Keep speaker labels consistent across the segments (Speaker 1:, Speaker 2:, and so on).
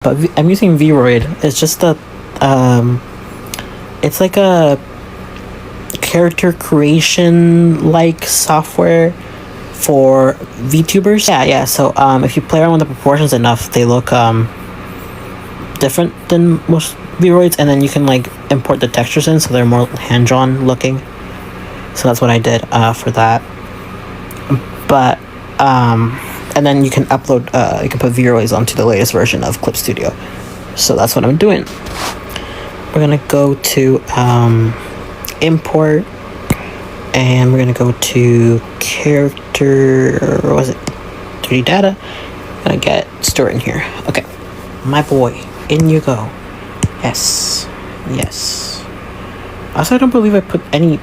Speaker 1: But I'm using Vroid. It's just a it's like a character creation like software for VTubers. Yeah. So if you play around with the proportions enough, they look different than most Vroids, and then you can like import the textures in so they're more hand-drawn looking. So that's what I did for that. But and then you can upload, you can put Vroids onto the latest version of Clip Studio. So that's what I'm doing. We're gonna go to import, and we're gonna go to character, or was it 3D data? Gonna get Stuart in here. Okay, my boy, in you go. Yes. Also, I don't believe I put any.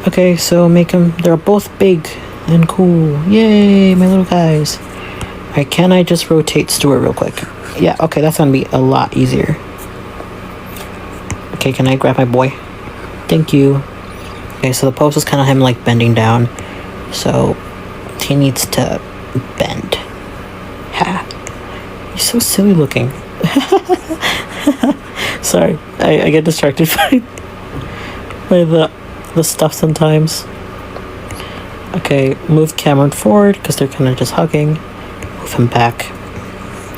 Speaker 1: Okay, so make them. They're both big and cool. Yay, my little guys. Alright, can I just rotate Stuart real quick? Yeah, okay, that's gonna be a lot easier. Okay, can I grab my boy? Thank you. Okay, so the pose is kind of him like bending down. So he needs to bend. Ha. He's so silly looking. Sorry, I get distracted by the stuff sometimes. Okay, move Cameron forward because they're kind of just hugging. Move him back.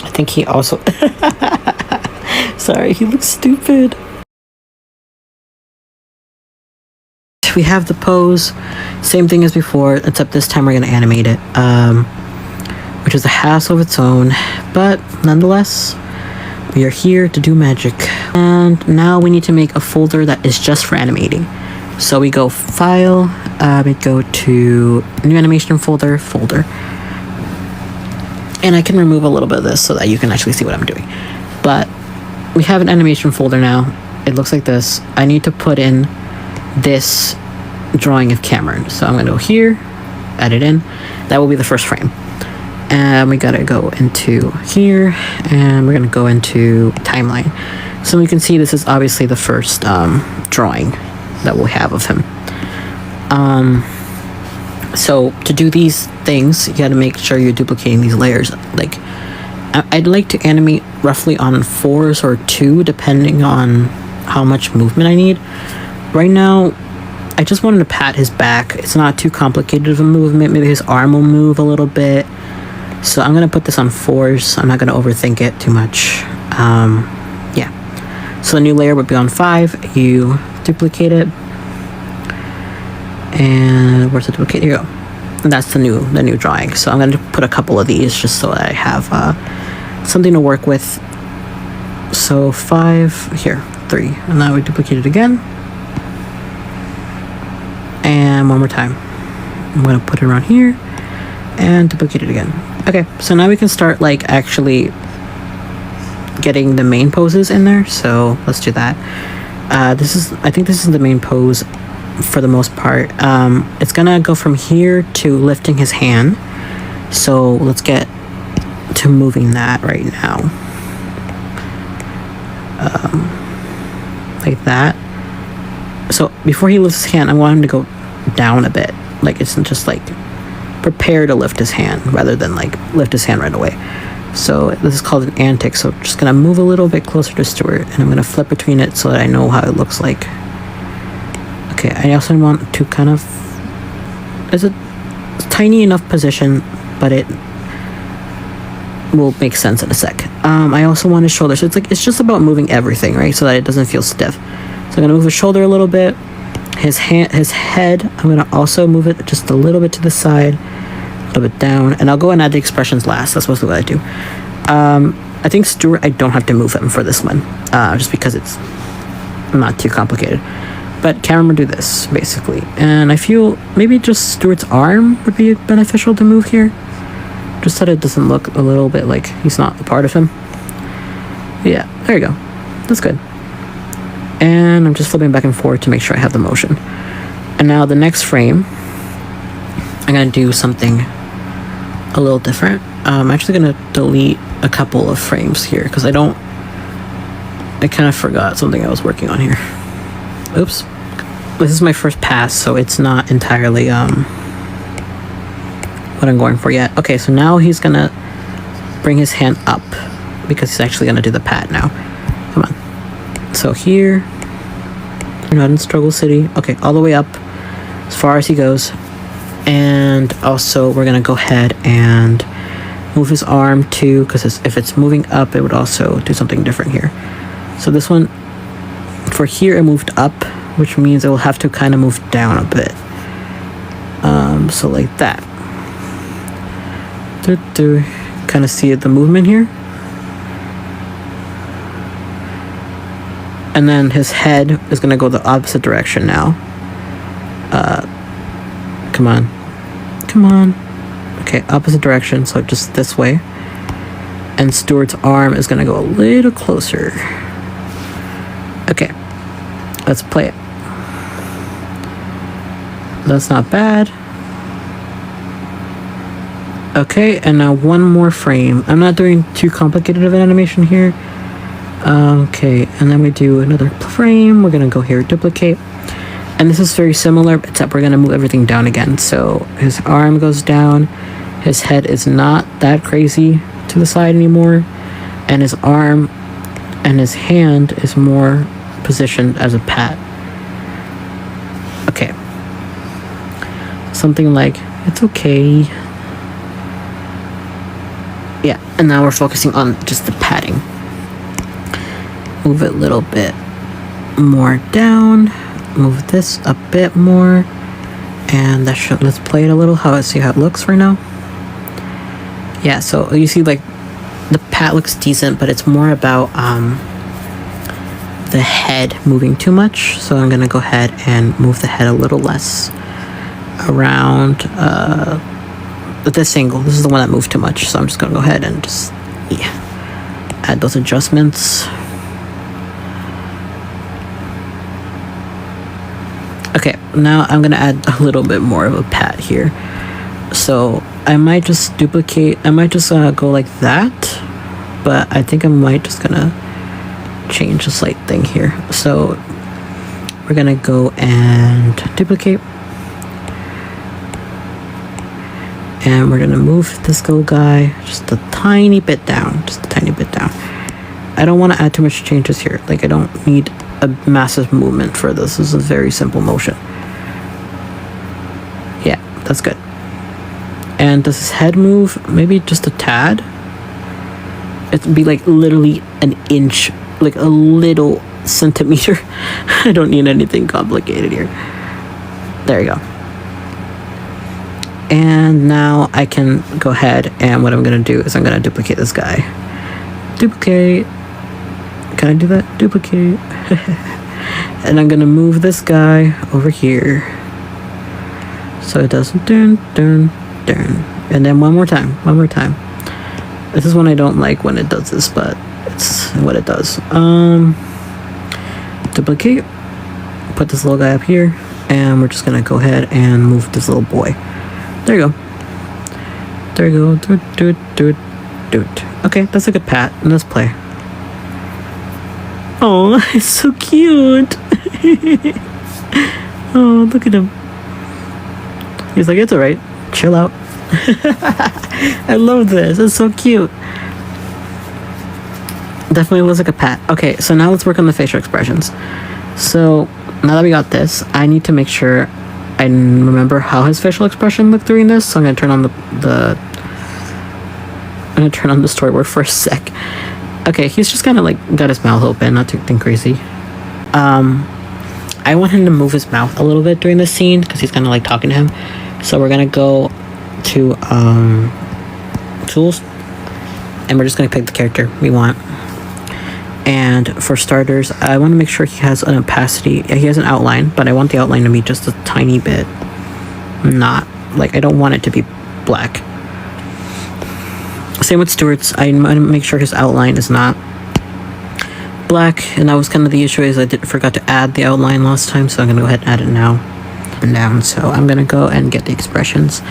Speaker 1: I think he also... Sorry, he looks stupid. We have the pose. Same thing as before, except this time we're going to animate it. Which is a hassle of its own. But nonetheless, we are here to do magic. And now we need to make a folder that is just for animating. So we go File, we go to New Animation Folder. And I can remove a little bit of this so that you can actually see what I'm doing. But we have an animation folder now. It looks like this. I need to put in this drawing of Cameron. So I'm going to go here, add it in. That will be the first frame. And we got to go into here, and we're going to go into timeline. So we can see this is obviously the first drawing that we'll have of him. So to do these things, you got to make sure you're duplicating these layers. Like, I'd like to animate roughly on 4s or 2, depending on how much movement I need. Right now, I just wanted to pat his back. It's not too complicated of a movement. Maybe his arm will move a little bit. So I'm gonna put this on 4s. I'm not gonna overthink it too much. Yeah. So the new layer would be on 5. You duplicate it, and where's the duplicate? Here you go. And that's the new drawing. So I'm going to put a couple of these just so I have something to work with. So 5 here, 3, and now we duplicate it again, and one more time. I'm going to put it around here and duplicate it again. Okay, so now we can start like actually getting the main poses in there. So let's do that. I think this is the main pose for the most part. It's gonna go from here to lifting his hand. So let's get to moving that right now. Like that. So before he lifts his hand, I want him to go down a bit. Like, it's just like prepare to lift his hand rather than like lift his hand right away. So this is called an antic. So I'm just gonna move a little bit closer to Stuart, and I'm gonna flip between it so that I know how it looks like. Okay, I also want to kind of, it's a tiny enough position, but it will make sense in a sec. I also want his shoulder. So it's just about moving everything, right? So that it doesn't feel stiff. So I'm gonna move his shoulder a little bit. His head, I'm gonna also move it just a little bit to the side, a little bit down, and I'll go and add the expressions last. That's mostly what I do. I think Stuart, I don't have to move him for this one, just because it's not too complicated. But Cameron would do this, basically. And I feel maybe just Stuart's arm would be beneficial to move here, just so that it doesn't look a little bit like he's not a part of him. Yeah, there you go. That's good. And I'm just flipping back and forth to make sure I have the motion. And now the next frame, I'm gonna do something a little different. I'm actually gonna delete a couple of frames here because I kind of forgot something I was working on here. Oops. This is my first pass, so it's not entirely what I'm going for yet. Okay, so now he's gonna bring his hand up because he's actually gonna do the pat now. Come on. So here, we're not in Struggle City. Okay, all the way up as far as he goes. And also we're gonna go ahead and move his arm too, because if it's moving up, it would also do something different here. So this one, for here, it moved up, which means it will have to kind of move down a bit. So like that. Kind of see the movement here. And then his head is going to go the opposite direction now. Come on. Come on. Okay, opposite direction, so just this way. And Stuart's arm is going to go a little closer. Okay, let's play it. That's not bad. Okay, and now one more frame. I'm not doing too complicated of an animation here. Okay, and then we do another frame. We're gonna go here, duplicate. And this is very similar, except we're gonna move everything down again. So his arm goes down. His head is not that crazy to the side anymore. And his arm and his hand is more positioned as a pat. Okay. Something like, it's okay. Yeah, and now we're focusing on just the padding. Move it a little bit more down. Move this a bit more. And that should, let's play it a little, see how it looks right now. Yeah, so you see like the pat looks decent, but it's more about the head moving too much. So I'm gonna go ahead and move the head a little less around this angle. This is the one that moved too much, so I'm just gonna go ahead and just add those adjustments. Okay, now I'm gonna add a little bit more of a pat here. So I might just duplicate, I might just go like that, but I think I might just gonna change a slight thing here. So we're gonna go and duplicate. And we're gonna move this little guy just a tiny bit down, I don't want to add too much changes here. Like I don't need a massive movement for this. This is a very simple motion. Yeah, that's good. And does his head move? Maybe just a tad. It'd be like literally an inch, like a little centimeter. I don't need anything complicated here. There you go. And now I can go ahead, and what I'm gonna do is I'm gonna duplicate this guy. Duplicate. Can I do that? Duplicate. And I'm gonna move this guy over here, so it does dun dun dun. And then one more time. This is one I don't like when it does this, but it's what it does. Duplicate. Put this little guy up here, and we're just gonna go ahead and move this little boy. There you go. Do it. Okay, that's a good pat. And let's play. Oh, it's so cute. Oh, look at him. He's like, it's alright. Chill out. I love this. It's so cute. Definitely looks like a pat. Okay, so now let's work on the facial expressions. So now that we got this, I need to make sure I remember how his facial expression looked during this. So I'm gonna turn on the storyboard for a sec. Okay, he's just kind of like got his mouth open, not anything crazy. I want him to move his mouth a little bit during this scene because he's kind of like talking to him. So we're gonna go to tools, and we're just gonna pick the character we want. And for starters, I want to make sure he has an opacity. He has an outline, but I want the outline to be just a tiny bit. Not like, I don't want it to be black. Same with Stuart's. I want to make sure his outline is not black, and that was kind of the issue, is I forgot to add the outline last time, so I'm gonna go ahead and add it now and down. So I'm gonna go and get the expressions.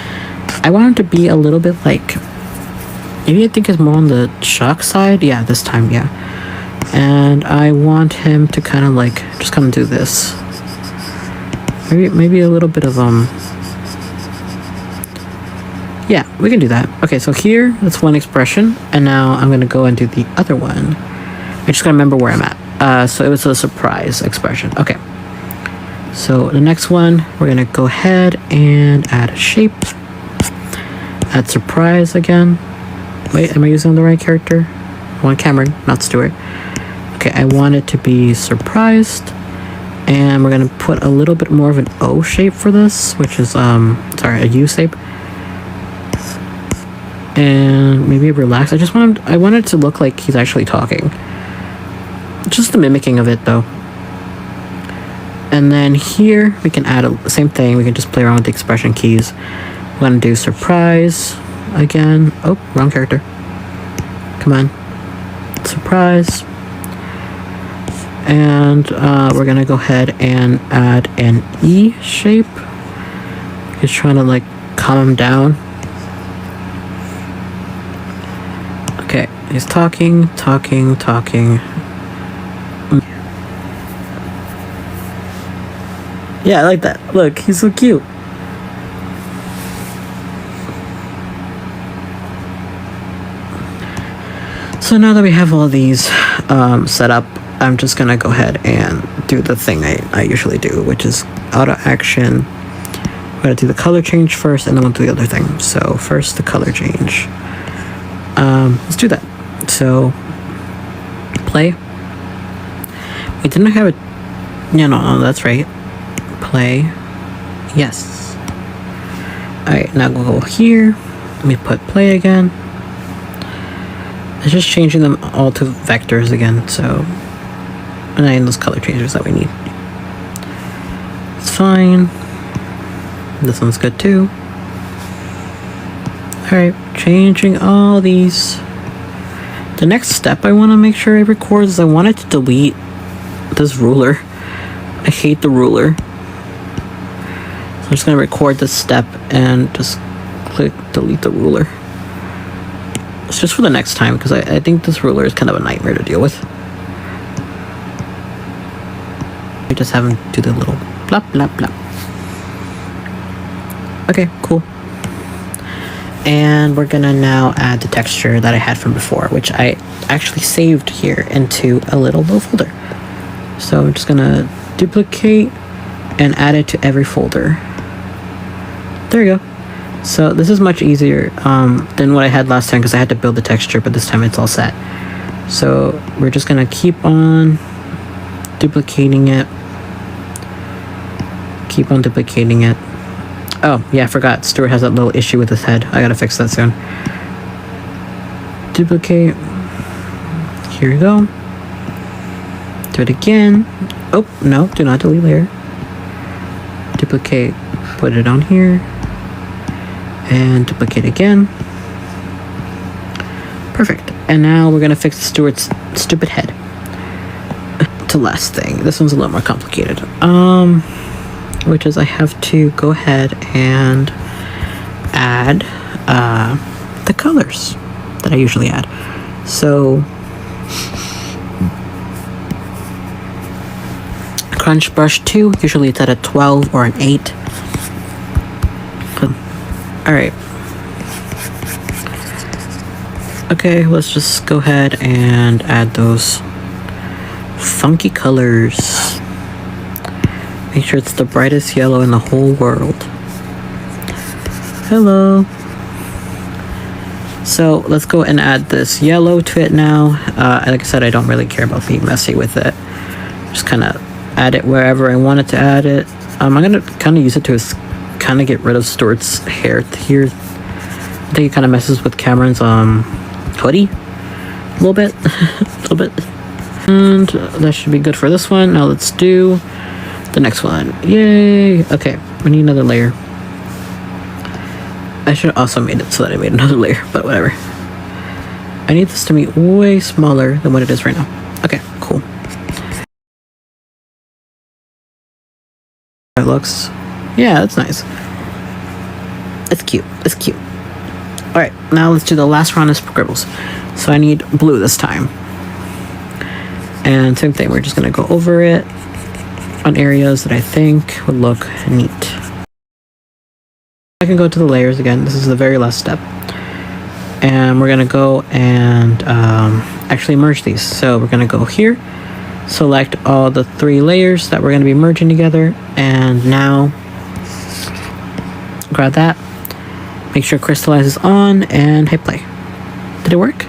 Speaker 1: I want him to be a little bit like, maybe I think it's more on the shock side. Yeah, this time, yeah. And I want him to kind of like just kind of do this. Maybe a little bit of Yeah, we can do that. Okay, so here, that's one expression. And now I'm going to go and do the other one. I just got to remember where I'm at. So it was a surprise expression. Okay. So the next one, we're going to go ahead and add a shape. Add surprise again. Wait, am I using the right character? I want Cameron, not Stuart. Okay, I want it to be surprised. And we're going to put a little bit more of an O shape for this, which is, sorry, a U shape. And maybe relax. I want it to look like he's actually talking. Just the mimicking of it, though. And then here, we can add the same thing. We can just play around with the expression keys. We're going to do surprise again. Oh, wrong character. Come on. Surprise. And we're going to go ahead and add an E shape. Just trying to, like, calm him down. Okay, he's talking. Yeah, I like that. Look, he's so cute. So now that we have all these set up, I'm just gonna go ahead and do the thing I usually do, which is auto action. We're gonna do the color change first, and then we'll do the other thing. So first, the color change. Let's do that. So play. We didn't have it. Yeah, no, that's right. Play. Yes. Alright, now we'll go here. Let me put play again. It's just changing them all to vectors again, so. And then those color changes that we need. It's fine. This one's good too. Alright, changing all these. The next step I want to make sure I record is I wanted to delete this ruler. I hate the ruler. So I'm just going to record this step and just click delete the ruler. It's just for the next time because I think this ruler is kind of a nightmare to deal with. We just have him do the little blop, blop, blop. Okay, cool. And we're gonna now add the texture that I had from before, which I actually saved here into a little folder. So I'm just gonna duplicate and add it to every folder. There you go. So this is much easier than what I had last time because I had to build the texture, but this time it's all set. So we're just gonna keep on duplicating it. Keep on duplicating it. Oh, yeah, I forgot. Stuart has that little issue with his head. I gotta fix that soon. Duplicate. Here we go. Do it again. Oh, no, do not delete layer. Duplicate. Put it on here. And duplicate again. Perfect. And now we're gonna fix Stuart's stupid head. To last thing. This one's a little more complicated. Which is I have to go ahead and add the colors that I usually add. So Crunch Brush 2, usually it's at a 12 or an 8. Alright. Okay, let's just go ahead and add those funky colors. Make sure it's the brightest yellow in the whole world. Hello. So let's go and add this yellow to it now. Like I said, I don't really care about being messy with it. Just kind of add it wherever I want it to add it. I'm gonna kind of use it to kind of get rid of Stuart's hair here. I think it kind of messes with Cameron's hoodie a little bit, a little bit. And that should be good for this one. Now let's do the next one. Yay! Okay, we need another layer. I should have also made it so that I made another layer, but whatever. I need this to be way smaller than what it is right now. Okay, cool. It looks, yeah, that's nice. It's cute. It's cute. All right, now let's do the last round of scribbles. So I need blue this time. And same thing, we're just gonna go over it on areas that I think would look neat. I can go to the layers again. This is the very last step. And we're going to go and actually merge these. So we're going to go here, select all the 3 layers that we're going to be merging together. And now grab that, make sure crystallize is on, and hit play. Did it work?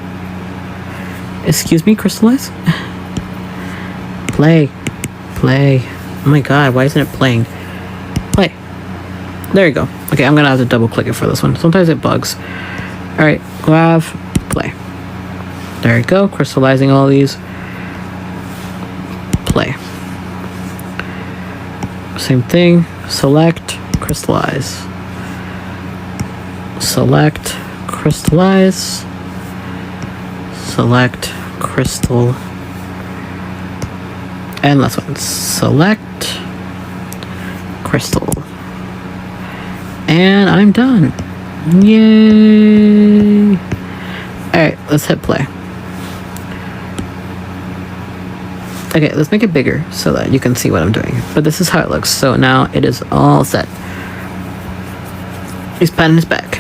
Speaker 1: Excuse me, crystallize? Play. Oh my god, why isn't it playing? Play. There you go. Okay, I'm gonna have to double click it for this one. Sometimes it bugs. Alright, grab, play. There you go, crystallizing all these. Play. Same thing, select, crystallize. Select, crystallize. Select, crystal. And last one, select, crystal. And I'm done. Yay! Alright, let's hit play. Okay, let's make it bigger so that you can see what I'm doing. But this is how it looks. So now it is all set. He's patting his back.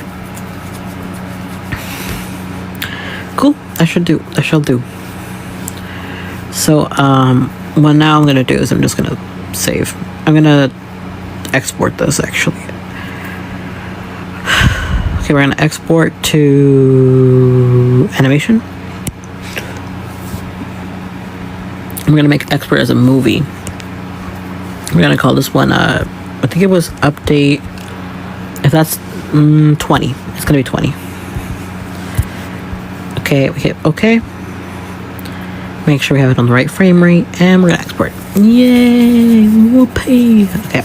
Speaker 1: Cool. I shall do. So, what now I'm gonna do is I'm just gonna save. I'm gonna export this actually. Okay, we're gonna export to animation. We're gonna make export as a movie. We're gonna call this one, I think it was update. If that's 20, it's gonna be 20. Okay, we hit OK. Make sure we have it on the right frame rate, and we're gonna export. Yay! Whoopee! Okay.